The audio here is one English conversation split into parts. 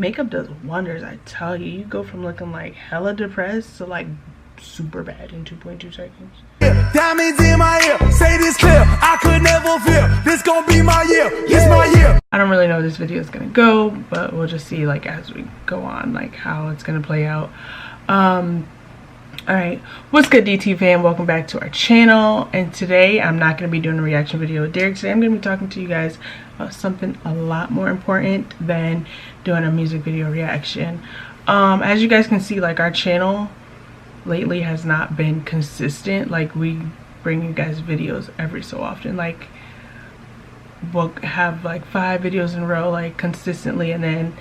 makeup does wonders, I tell you. You go from looking like hella depressed to like super bad in 2.2 seconds. Diamonds in my ear, say this clear, I could never fear, this gonna be my year, this my year. I don't really know where this video is gonna go, but we'll just see like as we go on, like how it's gonna play out. Alright, what's good DT fam? Welcome back to our channel, and today I'm not going to be doing a reaction video with Derek. Today I'm going to be talking to you guys about something a lot more important than doing a music video reaction. As you guys can see, like our channel lately has not been consistent. Like we bring you guys videos every so often, like we'll have like 5 videos in a row like consistently, and then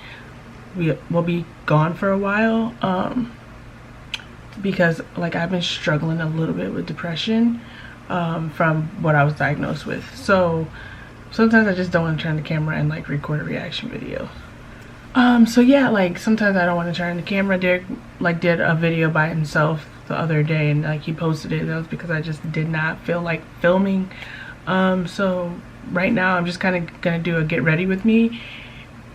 we'll be gone for a while. Because like I've been struggling a little bit with depression from what I was diagnosed with, so sometimes I just don't want to turn the camera and like record a reaction video. So yeah, like sometimes I don't want to turn the camera. Derek like did a video by himself the other day, and like he posted it. That was because I just did not feel like filming. So right now I'm just kind of gonna do a get ready with me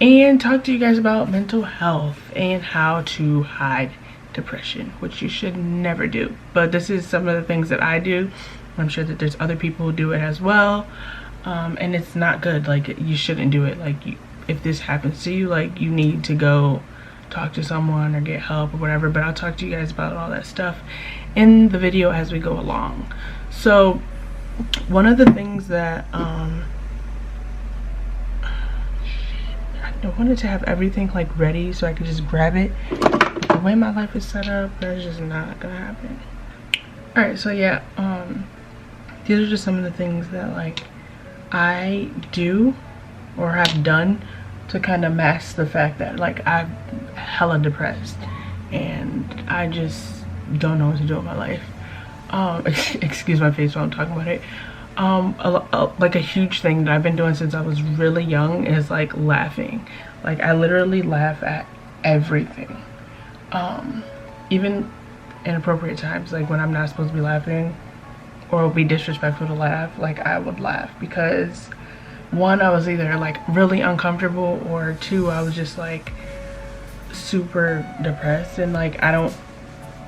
and talk to you guys about mental health and how to hide depression, which you should never do. But this is some of the things that I do. I'm sure that there's other people who do it as well, and it's not good. Like you shouldn't do it. Like if this happens to you, like you need to go talk to someone or get help or whatever. But I'll talk to you guys about all that stuff in the video as we go along. So one of the things that I wanted to have everything like ready so I could just grab it. The way my life is set up, that's just not gonna happen. Alright, so yeah, these are just some of the things that like I do or have done to kind of mask the fact that like I'm hella depressed and I just don't know what to do with my life. Excuse my face while I'm talking about it. Like a huge thing that I've been doing since I was really young is like laughing. Like I literally laugh at everything. Even inappropriate times, like when I'm not supposed to be laughing or it would be disrespectful to laugh, like I would laugh because one, I was either like really uncomfortable, or two, I was just like super depressed, and like I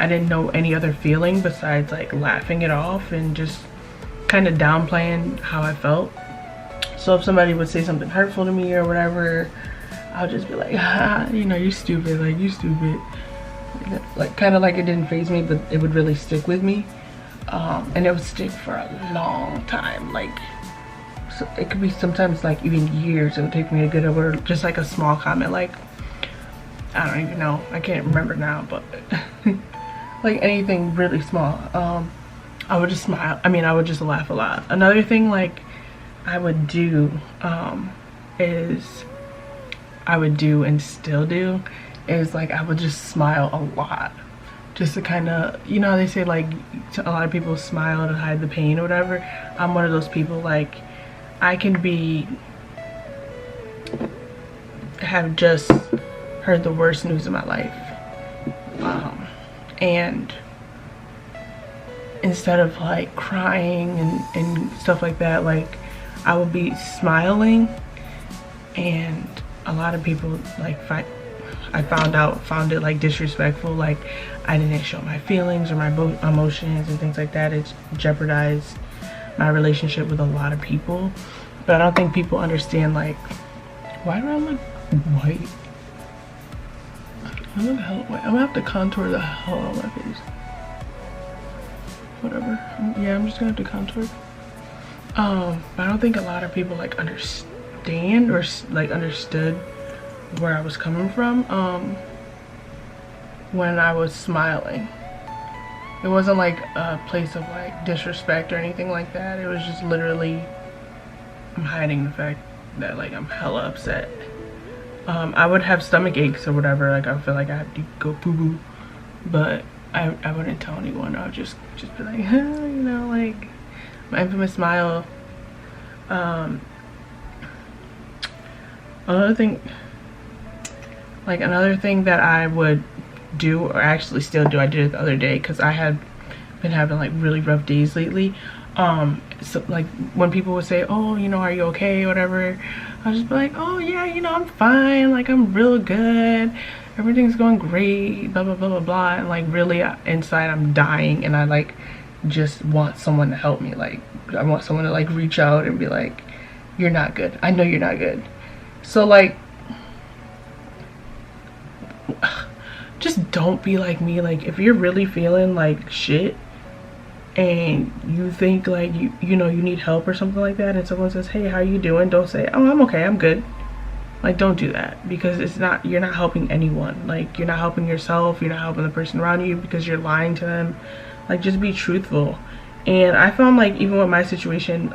didn't know any other feeling besides like laughing it off and just kind of downplaying how I felt. So if somebody would say something hurtful to me or whatever, I'll just be like, ah, you know, you stupid, like you stupid. Like kind of like it didn't faze me, but it would really stick with me, and it would stick for a long time. Like so it could be sometimes like even years it would take me to get over just like a small comment, like I don't even know, I can't remember now, but like anything really small. I would just smile. I mean, I would just laugh a lot. Another thing like I would do is I would do and still do is like I would just smile a lot, just to kind of, you know, they say like a lot of people smile to hide the pain or whatever. I'm one of those people. Like I can have just heard the worst news of my life, and instead of like crying and stuff like that, like I would be smiling, and a lot of people like found it like disrespectful, like I didn't show my feelings or my emotions and things like that. It's jeopardized my relationship with a lot of people. But I don't think people understand, like, why do I look white? I look hella white. I'm gonna have to contour the hell out of my face. Whatever. Yeah, I'm just gonna have to contour. But I don't think a lot of people like understand or like understood where I was coming from when I was smiling. It wasn't like a place of like disrespect or anything like that. It was just literally I'm hiding the fact that like I'm hella upset. I would have stomach aches or whatever, like I feel like I have to go poo-poo, but I wouldn't tell anyone. I would just be like, you know, like my infamous smile. Another thing that I would do, or actually still do, I did it the other day because I had been having like really rough days lately. So like when people would say, oh, you know, are you okay, whatever, I'll just be like, oh yeah, you know, I'm fine, like I'm real good, everything's going great, blah blah blah blah blah. And like really inside I'm dying, and I like just want someone to help me. Like I want someone to like reach out and be like, you're not good, I know you're not good. So like just don't be like me. Like if you're really feeling like shit and you think like you know you need help or something like that, and someone says, hey, how you doing, don't say, oh, I'm okay, I'm good. Like don't do that, because it's not, you're not helping anyone. Like you're not helping yourself, you're not helping the person around you, because you're lying to them. Like just be truthful. And I found like even with my situation,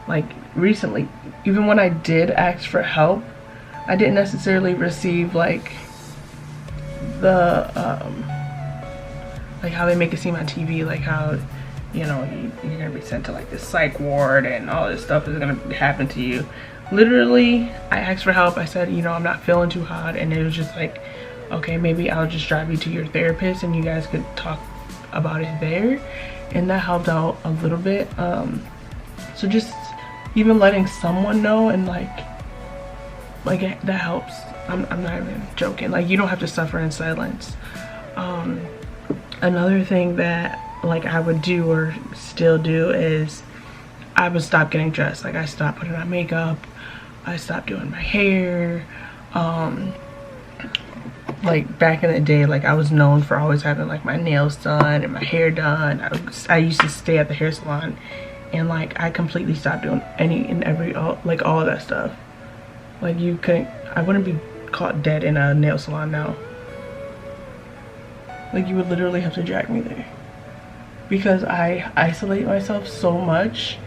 like recently, even when I did ask for help, I didn't necessarily receive like the like how they make it seem on TV, like how, you know, you're gonna be sent to like this psych ward and all this stuff is gonna happen to you. Literally, I asked for help. I said, you know, I'm not feeling too hot, and it was just like, okay, maybe I'll just drive you to your therapist and you guys could talk about it there. And that helped out a little bit. So just even letting someone know, and like that helps. I'm not even joking. Like you don't have to suffer in silence. Another thing that like I would do or still do is I would stop getting dressed. Like I stopped putting on makeup, I stopped doing my hair. Like back in the day, like I was known for always having like my nails done and my hair done. I used to stay at the hair salon, and like I completely stopped doing any and every like all of that stuff. Like you couldn't, I wouldn't be caught dead in a nail salon now. Like you would literally have to drag me there, because I isolate myself so much.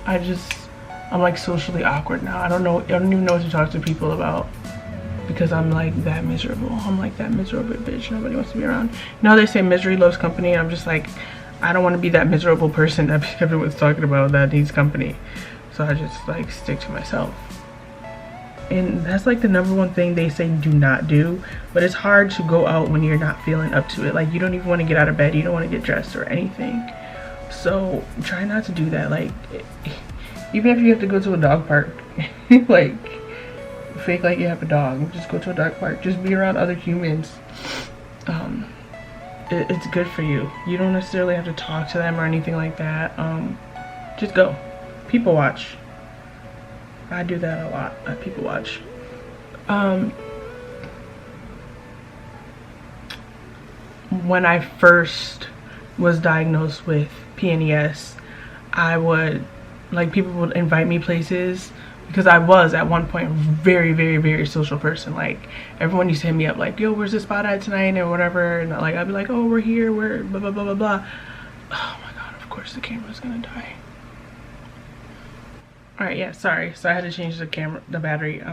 I'm like socially awkward now. I don't even know what to talk to people about, because I'm like that miserable. I'm like that miserable bitch nobody wants to be around. You know, they say misery loves company. I'm just like, I don't want to be that miserable person that everyone's talking about that needs company. So I just like stick to myself. And that's like the #1 thing they say do not do, but it's hard to go out when you're not feeling up to it. Like you don't even want to get out of bed, you don't want to get dressed or anything. So try not to do that. Like even if you have to go to a dog park, like fake like you have a dog, just go to a dog park, just be around other humans. It's good for you. You don't necessarily have to talk to them or anything like that. Just go. People watch. I do that a lot. I people watch. When I first was diagnosed with PNES, I would, like, people would invite me places, because I was at one point very, very, very social person. Like everyone used to hit me up like, yo, where's the spot at tonight or whatever, and like I'd be like, oh, we're here, we're blah blah blah blah blah. Oh my god, of course the camera's gonna die. Alright, yeah, sorry. So I had to change the battery.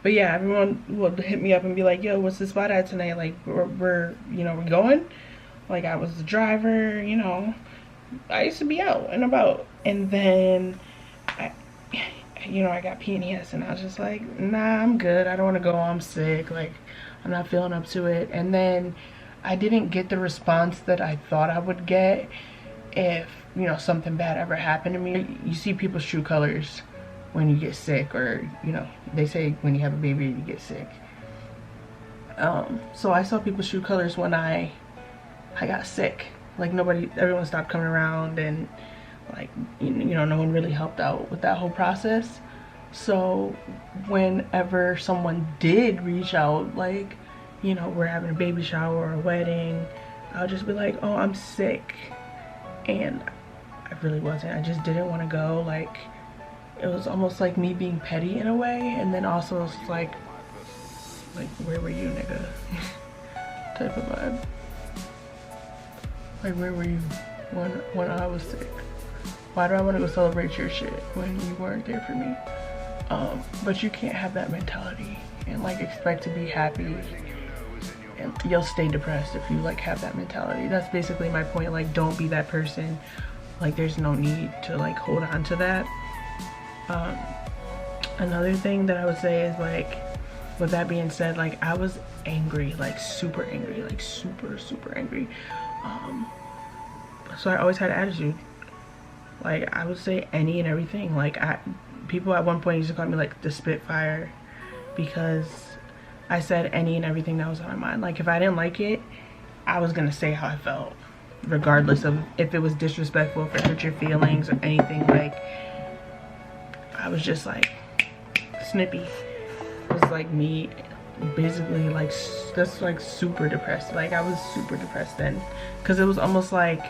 But yeah, everyone would hit me up and be like, yo, what's the spot at tonight? Like, we're you know, we're going. Like, I was the driver, you know. I used to be out and about. And then, I got PNES, and I was just like, nah, I'm good. I don't want to go. I'm sick. Like, I'm not feeling up to it. And then I didn't get the response that I thought I would get if, you know, something bad ever happened to me. You see people's true colors when you get sick, or, you know, they say when you have a baby you get sick. So I saw people's true colors when I got sick. Like everyone stopped coming around, and like, you know, no one really helped out with that whole process. So whenever someone did reach out, like, you know, we're having a baby shower or a wedding, I'll just be like, oh, I'm sick. And I really wasn't. I just didn't want to go. Like, it was almost like me being petty in a way, and then also it's like where were you, nigga? type of vibe. Like, where were you when I was sick? Why do I want to go celebrate your shit when you weren't there for me? But you can't have that mentality and like expect to be happy, and you'll stay depressed if you like have that mentality. That's basically my point. Like, don't be that person. Like, there's no need to like hold on to that. Another thing that I would say is, like, with that being said, like, I was angry, like super angry, like super angry. So I always had attitude. Like, I would say any and everything. Like, people at one point used to call me like the Spitfire because I said any and everything that was on my mind. Like, if I didn't like it, I was gonna say how I felt, regardless of if it was disrespectful, if it hurt your feelings or anything. Like, I was just like snippy. It was like me basically like that's like super depressed. Like, I was super depressed then, because it was almost like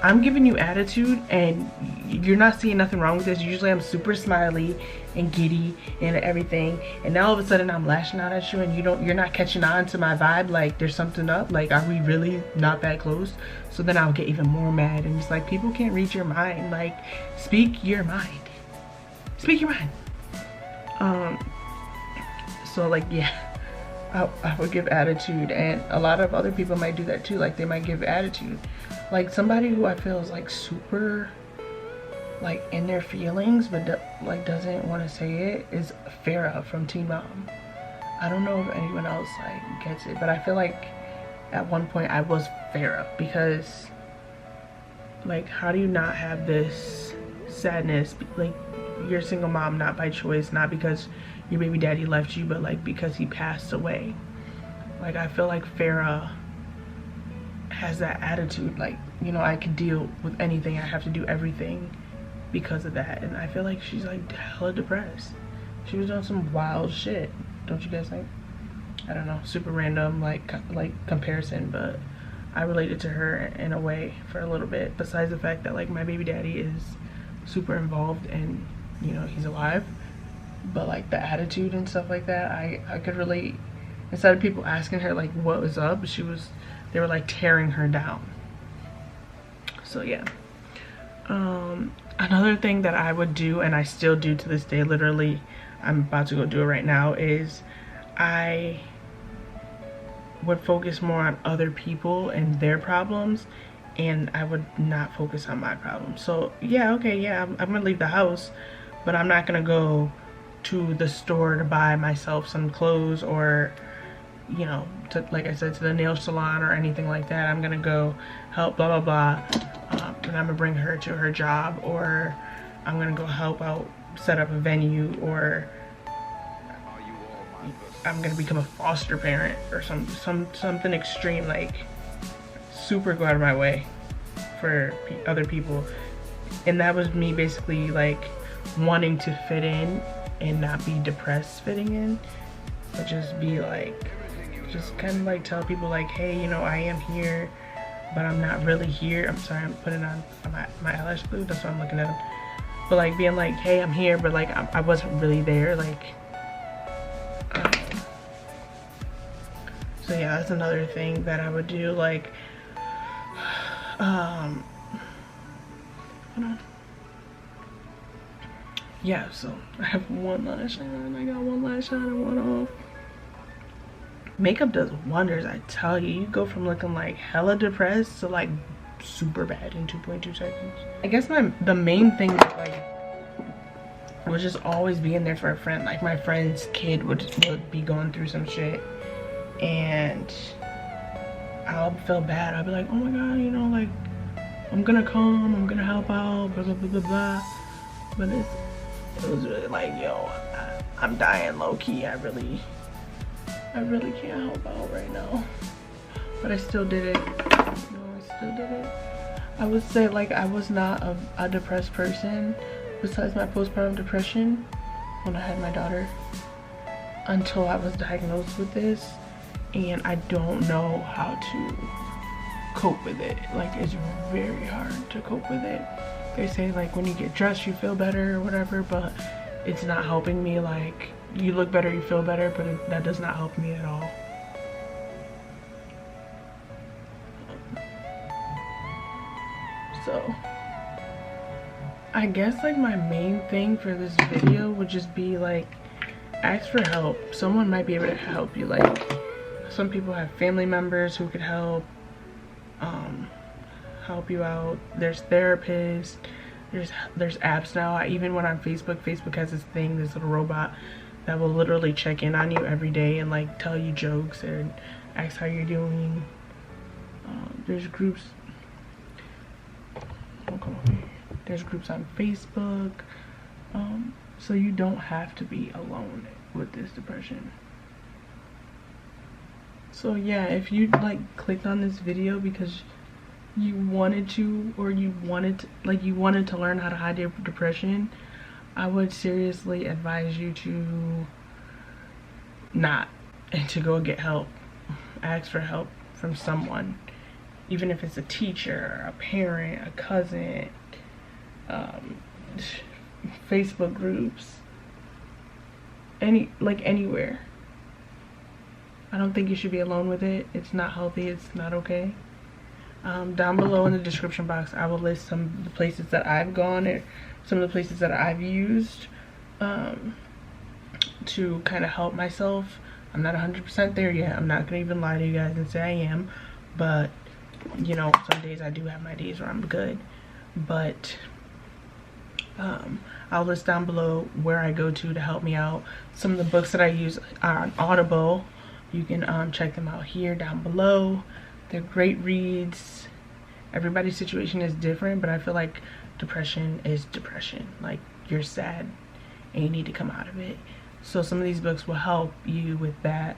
I'm giving you attitude and you're not seeing nothing wrong with this. Usually I'm super smiley and giddy and everything, and now all of a sudden I'm lashing out at you and you're not catching on to my vibe. Like, there's something up. Like, are we really not that close? So then I'll get even more mad, and it's like, people can't read your mind. Like, speak your mind. Speak your mind. So like, yeah, I would give attitude, and a lot of other people might do that too. Like, they might give attitude. Like, somebody who I feel is like super like in their feelings but like doesn't want to say it is Farrah from Teen Mom. I don't know if anyone else like gets it, but I feel like at one point I was Farrah, because like, how do you not have this sadness? Like, you're a single mom, not by choice, not because your baby daddy left you, but like because he passed away. Like, I feel like Farrah has that attitude. Like, you know, I can deal with anything, I have to do everything because of that. And I feel like she's like hella depressed. She was doing some wild shit, don't you guys think? I don't know, super random like comparison, but I related to her in a way for a little bit, besides the fact that like my baby daddy is super involved and, you know, he's alive. But like the attitude and stuff like that, I could relate. Instead of people asking her like what was up, they were like tearing her down. So yeah. Another thing that I would do, and I still do to this day, literally I'm about to go do it right now, is I would focus more on other people and their problems, and I would not focus on my problems. So yeah, okay, yeah, I'm gonna leave the house, but I'm not gonna go to the store to buy myself some clothes, or, you know, to, like I said, to the nail salon or anything like that. I'm gonna go help blah blah blah, and I'm gonna bring her to her job, or I'm gonna go help out set up a venue, or I'm gonna become a foster parent or something extreme, like super go out of my way for other people. And that was me basically like wanting to fit in and not be depressed fitting in, but just be like, just kind of like tell people like, hey, you know, I am here, but I'm not really here. I'm sorry, I'm putting on my eyelash glue, that's what I'm looking at. But like being like, hey, I'm here, but like I wasn't really there. Like, so yeah, that's another thing that I would do. Like, hold on. Yeah, so I have one lash on, I got one lash on and one off. Makeup does wonders, I tell you. You go from looking like hella depressed to like super bad in 2.2 seconds. I guess the main thing like was just always being there for a friend. Like, my friend's kid would be going through some shit, and I'll feel bad. I'll be like, oh my god, you know, like, I'm gonna come, I'm gonna help out, blah blah blah blah blah. But it was really like, yo, I'm dying low key. I really can't help out right now. But I still did it. No, I still did it. I would say like I was not a depressed person besides my postpartum depression when I had my daughter until I was diagnosed with this, and I don't know how to cope with it. Like, it's very hard to cope with it. They say like when you get dressed you feel better or whatever, but it's not helping me. Like, you look better, you feel better, but that does not help me at all. So I guess like my main thing for this video would just be like, ask for help. Someone might be able to help you. Like, some people have family members who could help you out. There's therapists, there's apps now. I even went on Facebook has this thing, this little robot that will literally check in on you every day and like tell you jokes and ask how you're doing. There's groups. There's groups on Facebook. So you don't have to be alone with this depression. So yeah, if you like clicked on this video because you wanted to, or you wanted to learn how to hide your depression, I would seriously advise you to not, and to go get help. Ask for help from someone, even if it's a teacher, a parent, a cousin, Facebook groups, anywhere. I don't think you should be alone with it. It's not healthy. It's not okay. Down below in the description box, I will list some of the places that I've gone, or some of the places that I've used to kind of help myself. I'm not 100% there yet. I'm not gonna even lie to you guys and say I am, but you know, some days I do have my days where I'm good. But I'll list down below where I go to help me out. Some of the books that I use are on Audible. You can check them out here down below. They're great reads. Everybody's situation is different, but I feel like depression is depression. Like, you're sad and you need to come out of it. So some of these books will help you with that.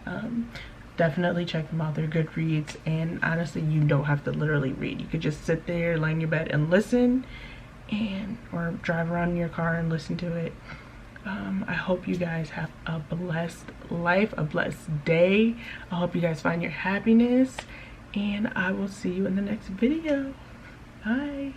Definitely check them out. They're good reads, and honestly, you don't have to literally read. You could just sit there, lay in your bed and listen, or drive around in your car and listen to it. I hope you guys have a blessed life, a blessed day. I hope you guys find your happiness, and I will see you in the next video. Bye.